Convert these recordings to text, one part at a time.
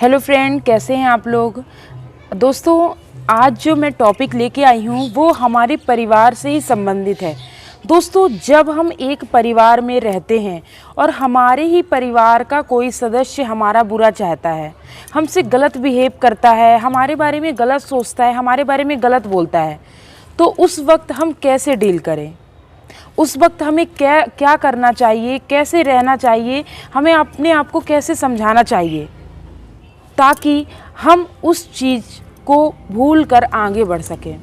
Hello friend, कैसे हैं आप लोग। दोस्तों, आज जो मैं टॉपिक लेके आई हूँ वो हमारे परिवार से ही संबंधित है। दोस्तों, जब हम एक परिवार में रहते हैं और हमारे ही परिवार का कोई सदस्य हमारा बुरा चाहता है, हमसे गलत बिहेव करता है, हमारे बारे में गलत सोचता है, हमारे बारे में गलत बोलता है, तो उस वक्त हम कैसे डील करें, उस वक्त हमें क्या करना चाहिए, कैसे रहना चाहिए, हमें अपने आप को कैसे समझाना चाहिए ताकि हम उस चीज़ को भूल कर आगे बढ़ सकें।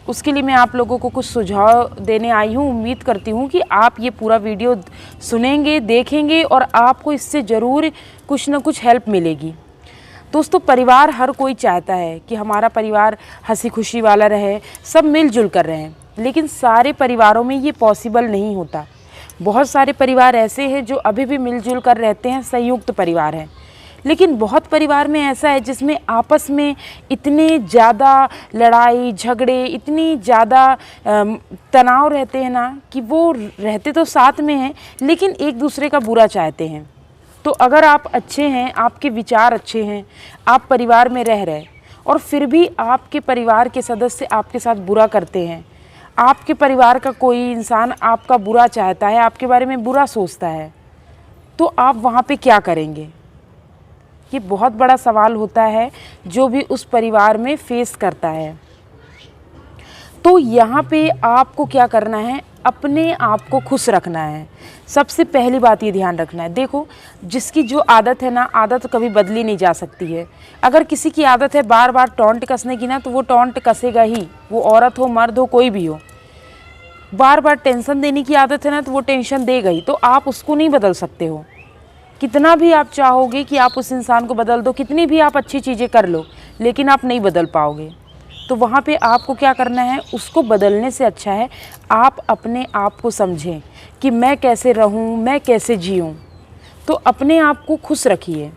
उसके लिए मैं आप लोगों को कुछ सुझाव देने आई हूँ। उम्मीद करती हूँ कि आप ये पूरा वीडियो सुनेंगे, देखेंगे और आपको इससे ज़रूर कुछ ना कुछ हेल्प मिलेगी। दोस्तों, परिवार हर कोई चाहता है कि हमारा परिवार हंसी खुशी वाला रहे, सब मिलजुल कर रहें, लेकिन सारे परिवारों में ये पॉसिबल नहीं होता। बहुत सारे परिवार ऐसे हैं जो अभी भी मिलजुल कर रहते हैं, संयुक्त परिवार हैं, लेकिन बहुत परिवार में ऐसा है जिसमें आपस में इतने ज़्यादा लड़ाई झगड़े, इतनी ज़्यादा तनाव रहते हैं ना कि वो रहते तो साथ में हैं लेकिन एक दूसरे का बुरा चाहते हैं। तो अगर आप अच्छे हैं, आपके विचार अच्छे हैं, आप परिवार में रह रहे और फिर भी आपके परिवार के सदस्य आपके साथ बुरा करते हैं, आपके परिवार का कोई इंसान आपका बुरा चाहता है, आपके बारे में बुरा सोचता है, तो आप वहाँ पे क्या करेंगे? ये बहुत बड़ा सवाल होता है जो भी उस परिवार में फेस करता है। तो यहाँ पे आपको क्या करना है, अपने आप को खुश रखना है। सबसे पहली बात ये ध्यान रखना है। देखो, जिसकी जो आदत है ना, आदत कभी बदली नहीं जा सकती है। अगर किसी की आदत है बार बार टॉन्ट कसने की ना, तो वो टॉन्ट कसेगा ही, वो औरत हो मर्द हो कोई भी हो। बार बार टेंशन देने की आदत है ना, तो वो टेंशन देगा ही। तो आप उसको नहीं बदल सकते हो। कितना भी आप चाहोगे कि आप उस इंसान को बदल दो, कितनी भी आप अच्छी चीज़ें कर लो, लेकिन आप नहीं बदल पाओगे। तो वहाँ पे आपको क्या करना है, उसको बदलने से अच्छा है आप अपने आप को समझें कि मैं कैसे रहूँ, मैं कैसे जीऊँ। तो अपने आप को खुश रखिए।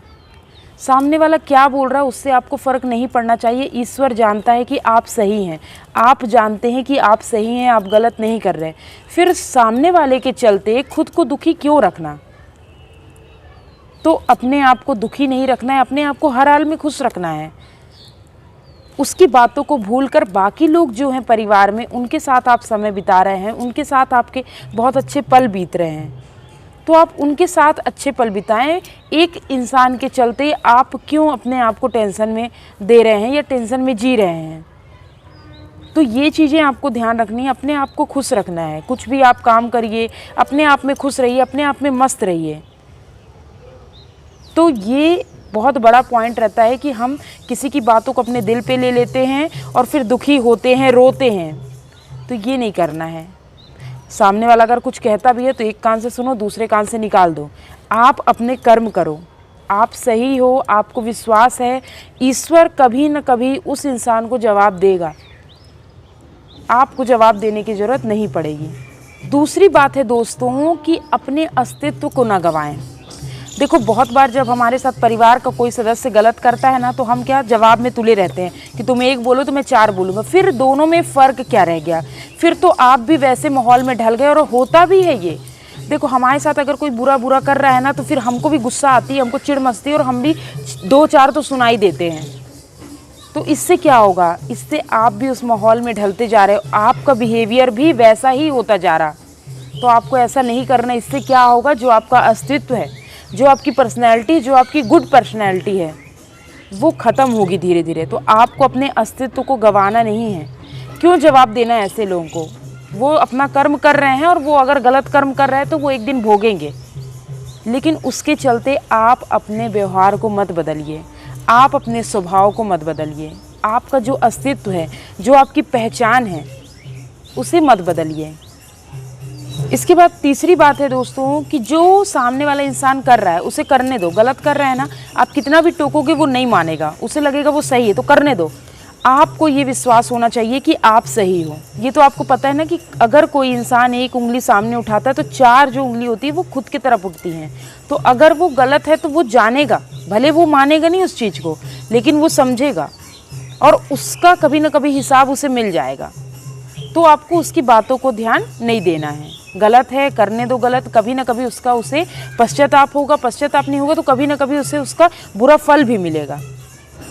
सामने वाला क्या बोल रहा है उससे आपको फ़र्क नहीं पड़ना चाहिए। ईश्वर जानता है कि आप सही हैं, आप जानते हैं कि आप सही हैं, आप गलत नहीं कर रहे। फिर सामने वाले के चलते खुद को दुखी क्यों रखना। तो अपने आप को दुखी नहीं रखना है, अपने आप को हर हाल में खुश रखना है। उसकी बातों को भूलकर बाकी लोग जो हैं परिवार में, उनके साथ आप समय बिता रहे हैं, उनके साथ आपके बहुत अच्छे पल बीत रहे हैं, तो आप उनके साथ अच्छे पल बिताएं। एक इंसान के चलते आप क्यों अपने आप को टेंशन में दे रहे हैं या टेंशन में जी रहे हैं। तो ये चीज़ें आपको ध्यान रखनी है, अपने आप को खुश रखना है। कुछ भी आप काम करिए, अपने आप में खुश रहिए, अपने आप में मस्त रहिए। तो ये बहुत बड़ा पॉइंट रहता है कि हम किसी की बातों को अपने दिल पे ले लेते हैं और फिर दुखी होते हैं, रोते हैं। तो ये नहीं करना है। सामने वाला अगर कुछ कहता भी है तो एक कान से सुनो, दूसरे कान से निकाल दो। आप अपने कर्म करो, आप सही हो, आपको विश्वास है ईश्वर कभी न कभी उस इंसान को जवाब देगा। आपको जवाब देने की ज़रूरत नहीं पड़ेगी। दूसरी बात है दोस्तों कि अपने अस्तित्व को ना गंवाएं। देखो, बहुत बार जब हमारे साथ परिवार का कोई सदस्य गलत करता है ना, तो हम क्या जवाब में तुले रहते हैं कि तुम एक बोलो तो मैं चार बोलूँगा। फिर दोनों में फ़र्क क्या रह गया? फिर तो आप भी वैसे माहौल में ढल गए। और होता भी है ये। देखो, हमारे साथ अगर कोई बुरा कर रहा है ना, तो फिर हमको भी गुस्सा आती है, हमको चिढ़ मचती है और हम भी दो चार तो सुनाई देते हैं। तो इससे क्या होगा, इससे आप भी उस माहौल में ढलते जा रहे हो, आपका बिहेवियर भी वैसा ही होता जा रहा। तो आपको ऐसा नहीं करना। इससे क्या होगा, जो आपका अस्तित्व है, जो आपकी पर्सनैलिटी, जो आपकी गुड पर्सनैलिटी है, वो ख़त्म होगी धीरे धीरे। तो आपको अपने अस्तित्व को गंवाना नहीं है। क्यों जवाब देना है ऐसे लोगों को? वो अपना कर्म कर रहे हैं और वो अगर गलत कर्म कर रहे हैं तो वो एक दिन भोगेंगे। लेकिन उसके चलते आप अपने व्यवहार को मत बदलिए, आप अपने स्वभाव को मत बदलिए। आपका जो अस्तित्व है, जो आपकी पहचान है, उसे मत बदलिए। इसके बाद तीसरी बात है दोस्तों कि जो सामने वाला इंसान कर रहा है उसे करने दो। गलत कर रहा है ना, आप कितना भी टोकोगे वो नहीं मानेगा, उसे लगेगा वो सही है, तो करने दो। आपको ये विश्वास होना चाहिए कि आप सही हो। ये तो आपको पता है ना कि अगर कोई इंसान एक उंगली सामने उठाता है तो चार जो उंगली होती है वो खुद की तरफ उठती हैं। तो अगर वो गलत है तो वो जानेगा, भले वो मानेगा नहीं उस चीज़ को, लेकिन वो समझेगा और उसका कभी ना कभी हिसाब उसे मिल जाएगा। तो आपको उसकी बातों को ध्यान नहीं देना है, गलत है, करने दो गलत, कभी ना कभी उसका उसे पश्चाताप होगा, पश्चाताप नहीं होगा तो कभी ना कभी उसे उसका बुरा फल भी मिलेगा।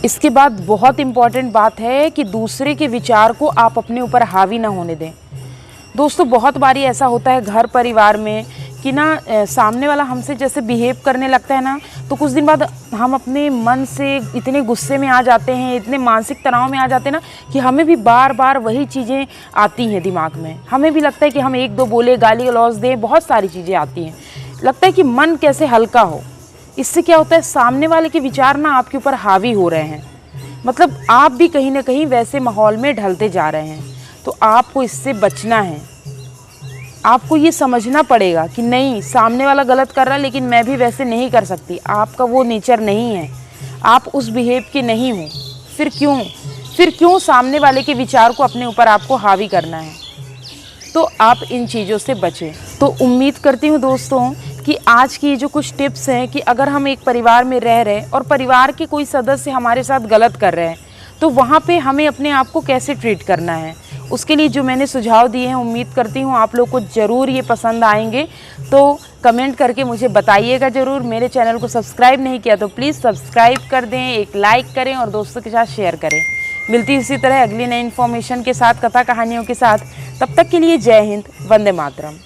इसके बाद बहुत इम्पॉर्टेंट बात है कि दूसरे के विचार को आप अपने ऊपर हावी ना होने दें। दोस्तों बहुत बारी ऐसा होता है घर परिवार में कि ना सामने वाला हमसे जैसे बिहेव करने लगता है ना, तो कुछ दिन बाद हम अपने मन से इतने गुस्से में आ जाते हैं, इतने मानसिक तनाव में आ जाते हैं ना कि हमें भी बार बार वही चीज़ें आती हैं दिमाग में। हमें भी लगता है कि हम एक दो बोले, गाली गलौज दें, बहुत सारी चीज़ें आती हैं। लगता है कि मन कैसे हल्का हो। इससे क्या होता है, सामने वाले के विचार ना आपके ऊपर हावी हो रहे हैं, मतलब आप भी कहीं ना कहीं वैसे माहौल में ढलते जा रहे हैं। तो आपको इससे बचना है। आपको ये समझना पड़ेगा कि नहीं, सामने वाला गलत कर रहा है लेकिन मैं भी वैसे नहीं कर सकती। आपका वो नेचर नहीं है, आप उस बिहेव के नहीं हो। फिर क्यों सामने वाले के विचार को अपने ऊपर आपको हावी करना है। तो आप इन चीज़ों से बचें। तो उम्मीद करती हूँ दोस्तों कि आज की जो कुछ टिप्स हैं कि अगर हम एक परिवार में रह रहे हैं और परिवार के कोई सदस्य हमारे साथ गलत कर रहे हैं तो वहाँ पे हमें अपने आप को कैसे ट्रीट करना है, उसके लिए जो मैंने सुझाव दिए हैं, उम्मीद करती हूँ आप लोग को ज़रूर ये पसंद आएंगे। तो कमेंट करके मुझे बताइएगा ज़रूर। मेरे चैनल को सब्सक्राइब नहीं किया तो प्लीज़ सब्सक्राइब कर दें, एक लाइक करें और दोस्तों के साथ शेयर करें। मिलती इसी तरह अगली नई इन्फॉर्मेशन के साथ, कथा कहानियों के साथ। तब तक के लिए जय हिंद, वंदे मातरम।